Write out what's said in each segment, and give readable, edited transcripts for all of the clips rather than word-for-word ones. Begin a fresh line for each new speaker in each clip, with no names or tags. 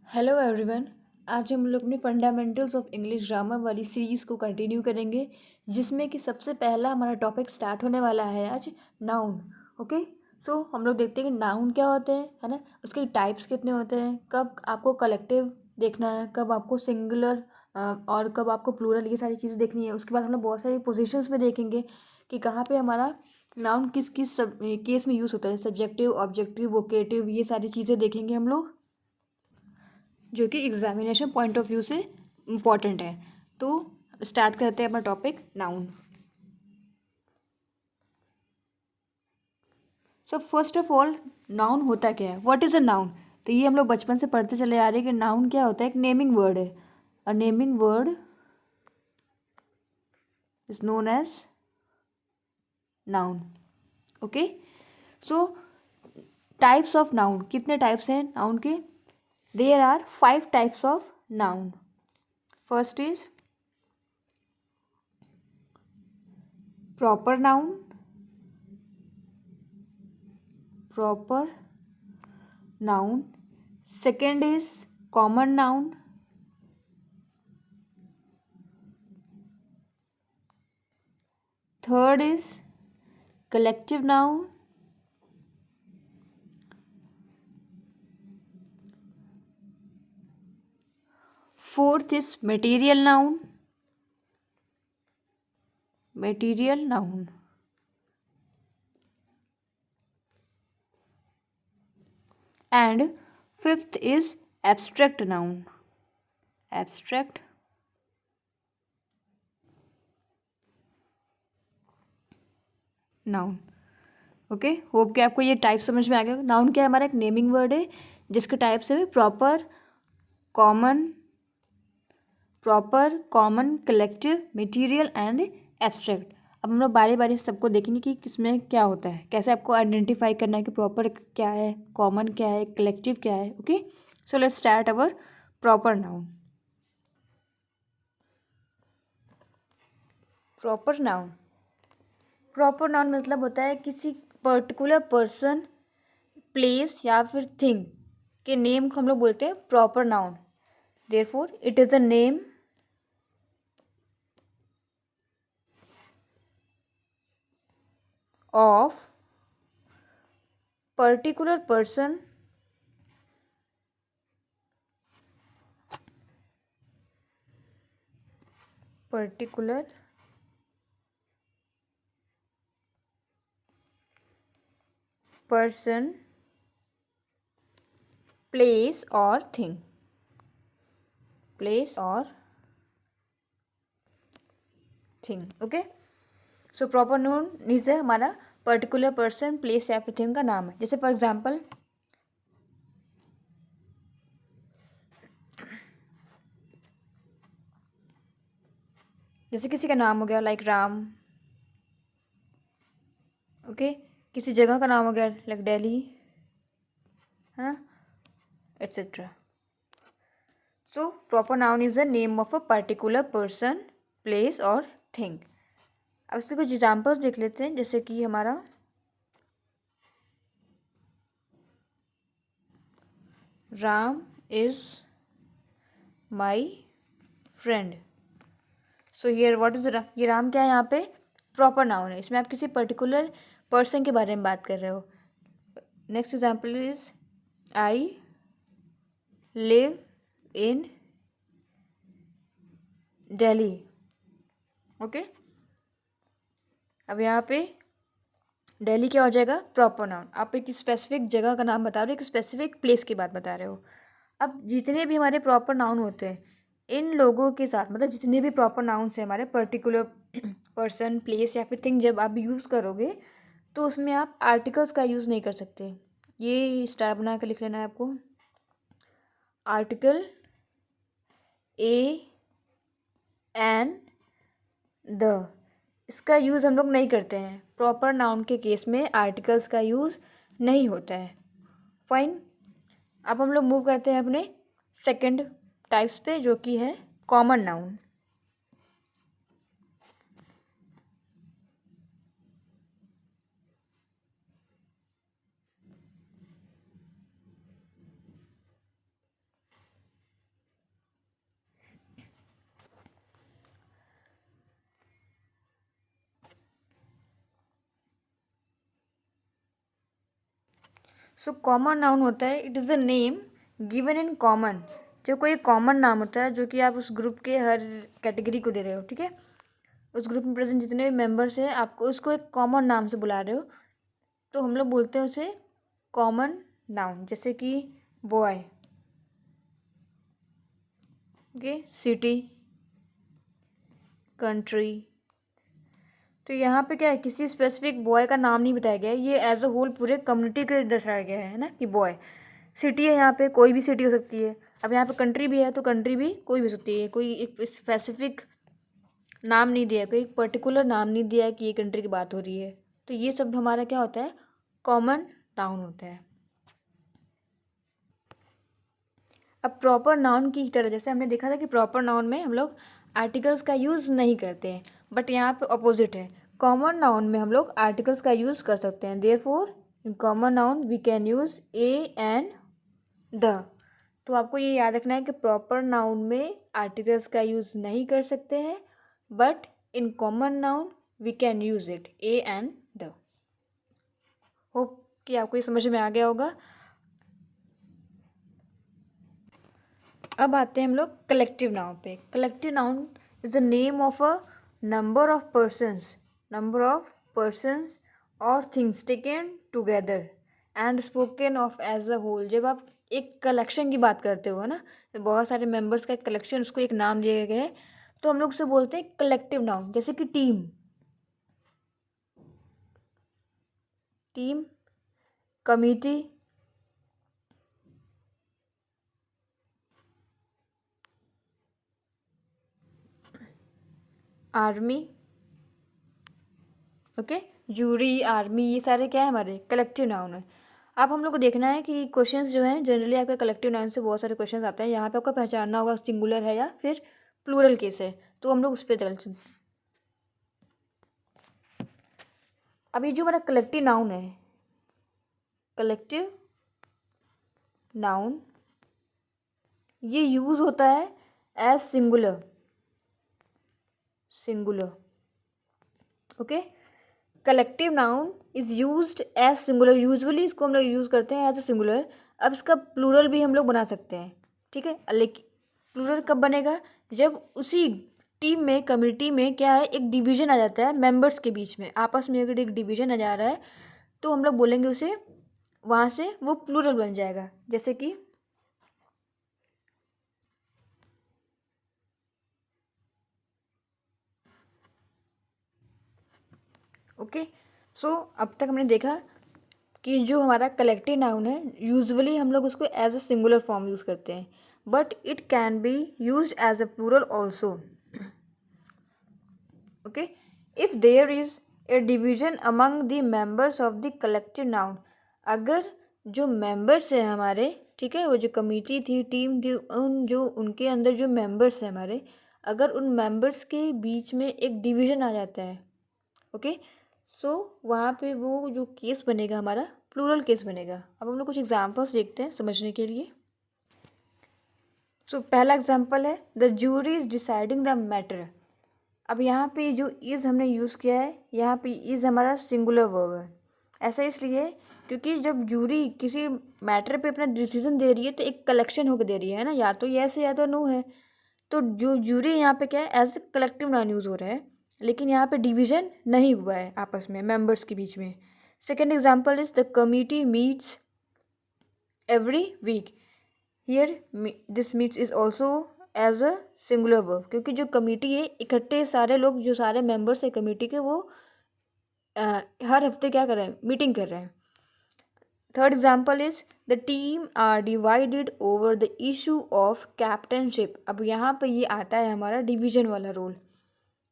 Hello everyone. आज हम लोग अपनी फंडामेंटल्स ऑफ इंग्लिश ग्रामर वाली सीरीज़ को कंटिन्यू करेंगे, जिसमें कि सबसे पहला हमारा टॉपिक स्टार्ट होने वाला है आज नाउन। ओके, सो हम लोग देखते हैं कि नाउन क्या होते हैं, है ना, उसके टाइप्स कितने होते हैं, कब आपको कलेक्टिव देखना है, कब आपको सिंगुलर और कब आपको प्लूरल, ये सारी चीज़ें देखनी है। उसके बाद हम लोग बहुत सारी पोजिशंस में देखेंगे कि कहाँ पे हमारा नाउन किस किस सब केस में यूज़ होता है, सब्जेक्टिव, ऑब्जेक्टिव, वोकेटिव, ये सारी चीज़ें देखेंगे हम लोग, जो कि एग्जामिनेशन पॉइंट ऑफ व्यू से इम्पॉर्टेंट है। तो स्टार्ट करते हैं अपना topic noun. So first of all, noun होता क्या है, व्हाट इज़ अ नाउन। तो ये हम लोग बचपन से पढ़ते चले आ रहे हैं कि नाउन क्या होता है। एक नेमिंग वर्ड है। A naming word is known as noun. Okay, so types of noun, कितने टाइप्स हैं नाउन के। There are 5 types of noun. First is proper noun, proper noun. Second is common noun. Third is collective noun. Fourth is material noun. Material noun. And fifth is abstract noun. Abstract noun. Okay, hope कि आपको ये type समझ में आ गया। Noun क्या है, हमारा एक नेमिंग वर्ड है जिसके टाइप्स है proper common collective material and abstract. अब हम लोग बारी बारी से सबको देखेंगे कि किसमें क्या होता है, कैसे आपको आइडेंटिफाई करना है कि प्रॉपर क्या है, कॉमन क्या है, कलेक्टिव क्या है। Okay, so let's start our proper noun. Proper noun, proper noun मतलब होता है किसी पर्टिकुलर पर्सन, प्लेस या फिर थिंग के नेम को हम लोग बोलते हैं proper noun. Therefore it is a name of particular person, particular person, place or thing, place or thing। Okay, so proper noun means है हमारा पर्टिकुलर पर्सन, प्लेस या फिर थिंग का नाम है। जैसे फॉर एग्जाम्पल, जैसे किसी का नाम हो गया लाइक राम। ओके, किसी जगह का नाम हो गया लाइक दिल्ली, है ना, etcetera. So proper noun is the name of a particular person, place और थिंग। अब इसके कुछ एग्जाम्पल्स देख लेते हैं, जैसे कि हमारा Ram is my friend. So here what is ये राम क्या है, यहाँ पे प्रॉपर नाउन है, इसमें आप किसी पर्टिकुलर पर्सन के बारे में बात कर रहे हो। Next example is I live in Delhi. Okay, अब यहाँ पे दिल्ली क्या हो जाएगा, प्रॉपर नाउन। आप एक स्पेसिफिक जगह का नाम बता रहे हो, एक स्पेसिफिक प्लेस की बात बता रहे हो। अब जितने भी हमारे प्रॉपर नाउन होते हैं, इन लोगों के साथ, मतलब जितने भी प्रॉपर नाउन्स हैं हमारे पर्टिकुलर पर्सन, प्लेस या फिर थिंग, जब आप यूज़ करोगे तो उसमें आप आर्टिकल्स का यूज़ नहीं कर सकते। ये स्टार बना कर लिख लेना है आपको। आर्टिकल ए एन द, इसका यूज़ हम लोग नहीं करते हैं। प्रॉपर नाउन के केस में आर्टिकल्स का यूज़ नहीं होता है। फाइन, अब हम लोग मूव करते हैं अपने सेकंड टाइप्स पे, जो कि है common noun. So common noun होता है, it is a name given in common. जो कोई कॉमन नाम होता है जो कि आप उस ग्रुप के हर कैटेगरी को दे रहे हो, ठीक है, उस ग्रुप में प्रेजेंट जितने भी मेंबर्स हैं आपको उसको एक कॉमन नाम से बुला रहे हो, तो हम लोग बोलते हैं उसे कॉमन नाउन। जैसे कि बॉय, ओके, सिटी, कंट्री। तो यहाँ पे क्या है, किसी स्पेसिफिक बॉय का नाम नहीं बताया गया है, ये एज अ होल पूरे कम्युनिटी के दर्शाया गया है ना, कि बॉय। सिटी है, यहाँ पे कोई भी सिटी हो सकती है। अब यहाँ पे कंट्री भी है, तो कंट्री भी कोई भी हो सकती है, कोई एक स्पेसिफिक नाम नहीं दिया है, कोई पर्टिकुलर नाम नहीं दिया है कि ये कंट्री की बात हो रही है। तो ये सब हमारा क्या होता है, कॉमन नाउन होता है। अब प्रॉपर नाउन की तरह जैसे हमने देखा था कि प्रॉपर नाउन में हम लोग आर्टिकल्स का यूज़ नहीं करते हैं, बट यहाँ पे अपोजिट है, कॉमन नाउन में हम लोग आर्टिकल्स का यूज़ कर सकते हैं। Therefore in common noun we can use a and the. तो आपको ये याद रखना है कि प्रॉपर नाउन में आर्टिकल्स का यूज़ नहीं कर सकते हैं, but in common noun we can use it, a and the. Hope कि आपको ये समझ में आ गया होगा। अब आते हैं हम लोग कलेक्टिव नाउन पे। Collective noun is the name of a number of persons और things taken together and spoken of as a whole. जब आप एक कलेक्शन की बात करते हो ना, तो बहुत सारे मेंबर्स का एक कलेक्शन, उसको एक नाम दिया गया है, तो हम लोग उसे बोलते हैं कलेक्टिव नाउन। जैसे कि team, committee, army, okay, jury, army, ये सारे क्या है, हमारे कलेक्टिव नाउन है। अब हम लोग को देखना है कि क्वेश्चंस जो हैं जनरली आपके कलेक्टिव नाउन से बहुत सारे क्वेश्चंस आते हैं। यहाँ पे आपको पहचानना होगा सिंगुलर है या फिर प्लूरल केस है, तो हम लोग उस पर चलते हैं। अब ये जो हमारा कलेक्टिव नाउन है, कलेक्टिव नाउन, ये यूज होता है as singular, okay. Collective noun is used as singular, usually इसको हम लोग यूज़ करते हैं एज अ सिंगुलर। अब इसका प्लूरल भी हम लोग बना सकते हैं, ठीक है, लेकिन प्लूरल कब बनेगा, जब उसी टीम में, कम्युनिटी में क्या है, एक डिवीजन आ जाता है मेंबर्स के बीच में, आपस में अगर एक डिवीजन आ जा रहा है तो हम लोग बोलेंगे उसे, वहाँ से वो प्लूरल बन जाएगा। जैसे कि ओके। सो अब तक हमने देखा कि जो हमारा कलेक्टिव नाउन है यूजुअली हम लोग उसको as a singular form use करते हैं, but it can be used as a plural also, okay, if there is a division among the members of the collective noun. अगर जो मेंबर्स हैं हमारे, ठीक है, वो जो कमिटी थी, टीम थी, उन जो उनके अंदर जो मेंबर्स हैं हमारे, अगर उन मेंबर्स के बीच में एक डिवीजन आ जाता है, ओके, सो वहाँ पे वो जो केस बनेगा हमारा प्लूरल केस बनेगा। अब हम लोग कुछ एग्जांपल्स देखते हैं समझने के लिए। सो पहला एग्जांपल है, the jury is deciding the matter. अब यहाँ पे जो इज़ हमने यूज़ किया है, यहाँ पे इज़ हमारा सिंगुलर वर्ब है। ऐसा इसलिए क्योंकि जब जूरी किसी मैटर पे अपना डिसीजन दे रही है तो एक कलेक्शन होकर दे रही है ना, या तो येस है या तो नो है। तो जो जूरी यहाँ पे क्या है, as a collective noun use हो रहा है, लेकिन यहाँ पे डिवीजन नहीं हुआ है आपस में मेंबर्स के बीच में। Second example is the committee meets every week. Here this meets is also as a singular verb, क्योंकि जो कमेटी है, इकट्ठे सारे लोग, जो सारे मेंबर्स है कमेटी के, वो हर हफ्ते क्या कर रहे हैं, मीटिंग कर रहे हैं। Third example is the team are divided over the issue of captaincy. अब यहाँ पे ये आता है हमारा डिवीजन वाला रोल,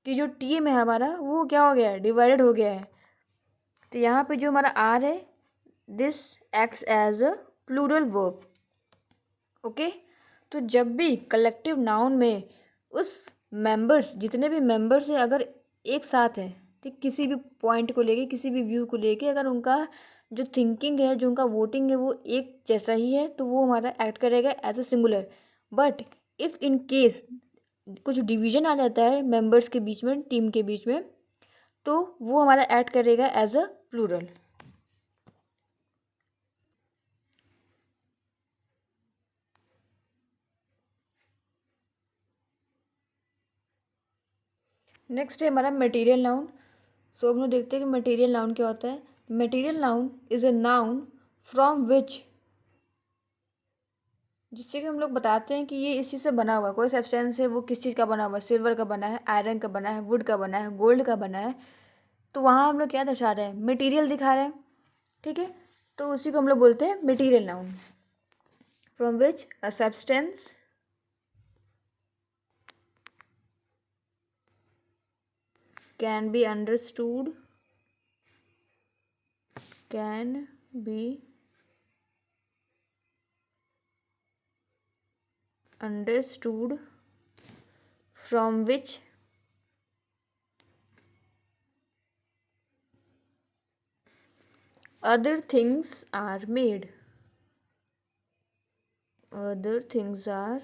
कि जो टीम है हमारा वो क्या हो गया है, डिवाइडेड हो गया है। तो यहाँ पे जो हमारा आर है, this acts as a plural verb, okay. तो जब भी कलेक्टिव नाउन में उस मेंबर्स, जितने भी मेंबर्स हैं, अगर एक साथ हैं, ठीक, किसी भी पॉइंट को लेके, किसी भी व्यू को लेके, अगर उनका जो थिंकिंग है, जो उनका वोटिंग है, वो एक जैसा ही है, तो वो हमारा एक्ट करेगा as a singular. But if in case कुछ डिवीजन आ जाता है मेंबर्स के बीच में, टीम के बीच में, तो वो हमारा एक्ट करेगा एज अ प्लूरल। नेक्स्ट है हमारा मटेरियल नाउन। सो हम लोग देखते हैं कि मटेरियल नाउन क्या होता है। Material noun is a noun from which, जिससे कि हम लोग बताते हैं कि ये इस चीज़ से बना हुआ है, कोई सब्सटेंस है वो किस चीज़ का बना हुआ है, सिल्वर का बना है, आयरन का बना है, वुड का बना है, गोल्ड का बना है। तो वहाँ हम लोग क्या दर्शा रहे हैं, मटेरियल दिखा रहे हैं, ठीक है। तो उसी को हम लोग बोलते हैं material noun. From which a substance can be understood from which other things are made. Other things are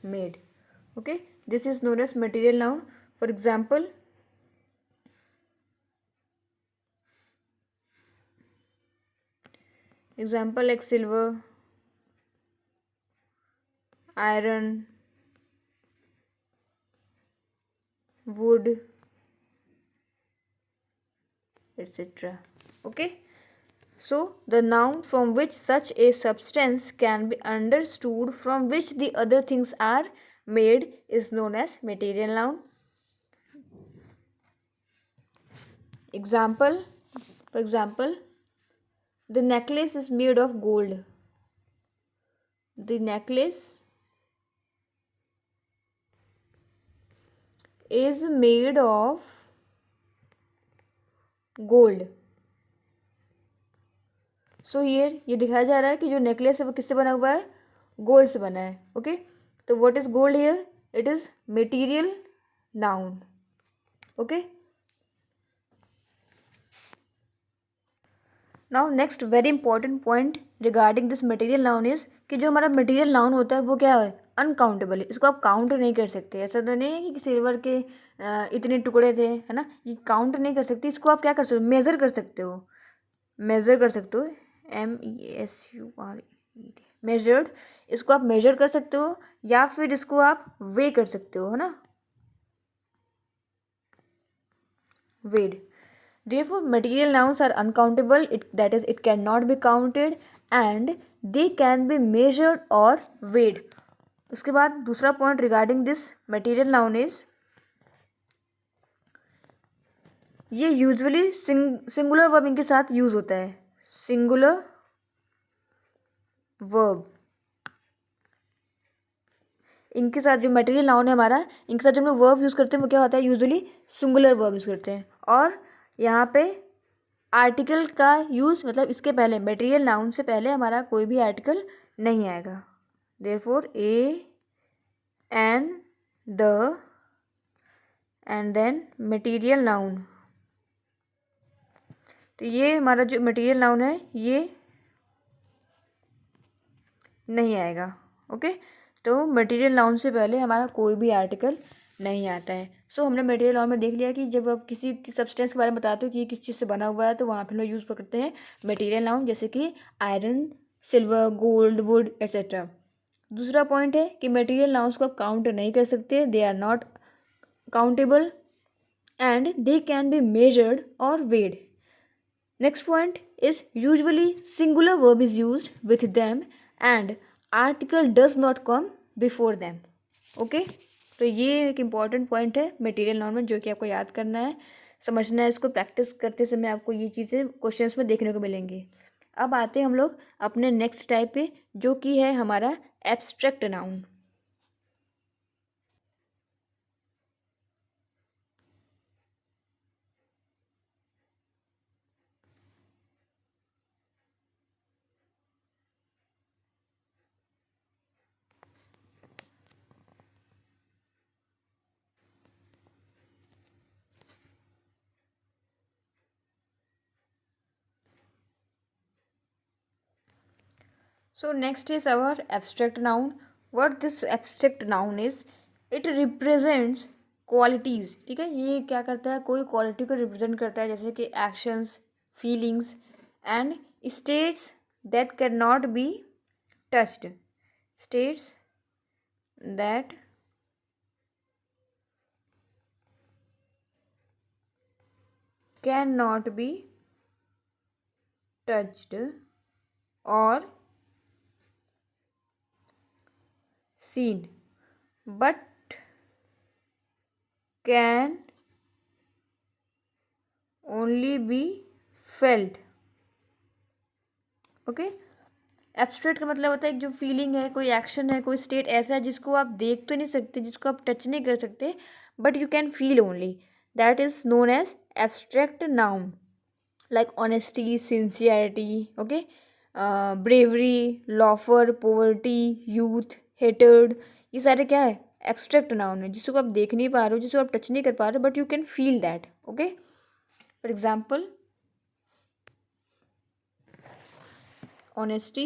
made. Okay, this is known as material noun. For example, like silver, iron, wood, etc. Okay, so the noun from which such a substance can be understood, from which the other things are made, is known as material noun. Example, for example, the necklace is made of gold. The necklace is made of gold. सो ये दिखाया जा रहा है कि जो necklace है वो किससे बना हुआ है, गोल्ड से बना है। ओके, तो what is gold here, it is material noun. Okay, now next very important point regarding this material noun is कि जो हमारा मटेरियल नाउन होता है वो क्या है, अनकाउंटेबल है। इसको आप काउंट नहीं कर सकते। ऐसा तो नहीं है कि सिल्वर के इतने टुकड़े थे, है ना, ये काउंट नहीं कर सकते। इसको आप क्या कर सकते हो, मेज़र कर सकते हो। मेज़र कर सकते हो, MESURED, मेजर्ड। इसको आप मेजर कर सकते हो या फिर इसको आप वे कर सकते हो, है ना, weighed. Therefore, material nouns are uncountable. That is, it cannot be counted and they can be measured or weighed. उसके बाद दूसरा point regarding this material noun is, ये यूजुअली सिंगुलर वर्ब इनके साथ यूज होता है। सिंगुलर वर्ब इनके साथ, जो मटेरियल नाउन है हमारा, इनके साथ जो हम लोग वर्ब यूज़ करते हैं वो क्या होता है, यूजुअली सिंगुलर वर्ब यूज़ करते हैं। और यहाँ पे आर्टिकल का यूज़, मतलब इसके पहले मटेरियल नाउन से पहले हमारा कोई भी आर्टिकल नहीं आएगा। Therefore a an the and then material noun. तो ये हमारा जो मटेरियल नाउन है ये नहीं आएगा। ओके, तो मटेरियल नाउन से पहले हमारा कोई भी आर्टिकल नहीं आता है। सो हमने मटेरियल नाउन में देख लिया कि जब आप किसी सब्सटेंस के बारे में बताते हो कि ये किस चीज़ से बना हुआ है, तो वहाँ पे हम लोग यूज़ करते हैं मटेरियल नाउन, जैसे कि iron, silver, gold, would etcetera. दूसरा पॉइंट है कि मटेरियल नाउन्स को आप काउंट नहीं कर सकते, they are not countable and they can be measured और weighed. Next point is usually singular verb is used with them and article does not come before them. Okay, तो ये एक important point है material noun में, जो कि आपको याद करना है, समझना है। इसको प्रैक्टिस करते समय आपको ये चीज़ें क्वेश्चंस में देखने को मिलेंगी। अब आते हैं हम लोग अपने नेक्स्ट टाइप पे, जो कि है हमारा abstract noun. So next is our abstract noun. What this abstract noun is, it represents qualities। ठीक है, ये क्या करता है, कोई क्वालिटी को रिप्रेजेंट करता है, जैसे कि actions, feelings and states that can not be touched. States that cannot be touched or seen but can only be felt. Okay. Abstract का मतलब होता है एक जो फीलिंग है, कोई एक्शन है, कोई स्टेट ऐसा है जिसको आप देख तो नहीं सकते, जिसको आप टच नहीं कर सकते, but you can feel only. That is known as abstract noun. Like honesty, sincerity, okay, bravery, laughter, poverty, youth, hatred, ये सारे क्या है? एब्स्ट्रैक्ट नाउन है जिसको आप देख नहीं पा रहे हो, जिसको आप टच नहीं कर पा रहे हो, but you can feel that. Okay. For example, honesty,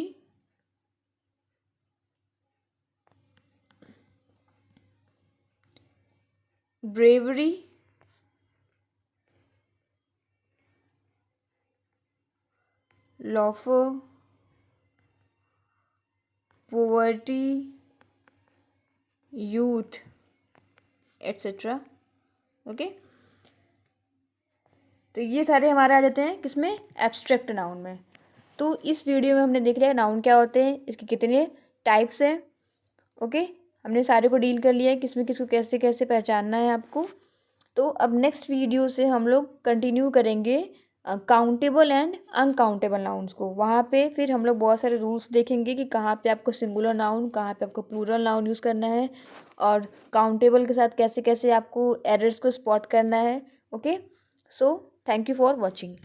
bravery, laughter, poverty, youth, etc. Okay. तो ये सारे हमारे आ जाते हैं किसमें? एब्स्ट्रैक्ट नाउन में. तो इस वीडियो में हमने देख लिया नाउन क्या होते हैं, इसके कितने टाइप्स हैं. ओके. हमने सारे को डील कर लिया है, किसमें किसको कैसे कैसे पहचानना है आपको. तो अब नेक्स्ट वीडियो से हम लोग कंटिन्यू करेंगे काउंटेबल एंड अनकाउंटेबल नाउन्स को. वहाँ पे फिर हम लोग बहुत सारे रूल्स देखेंगे कि कहाँ पे आपको सिंगुलर नाउन, कहाँ पे आपको प्लूरल नाउन यूज़ करना है, और काउंटेबल के साथ कैसे कैसे आपको एरर्स को स्पॉट करना है. Okay. So thank you for watching.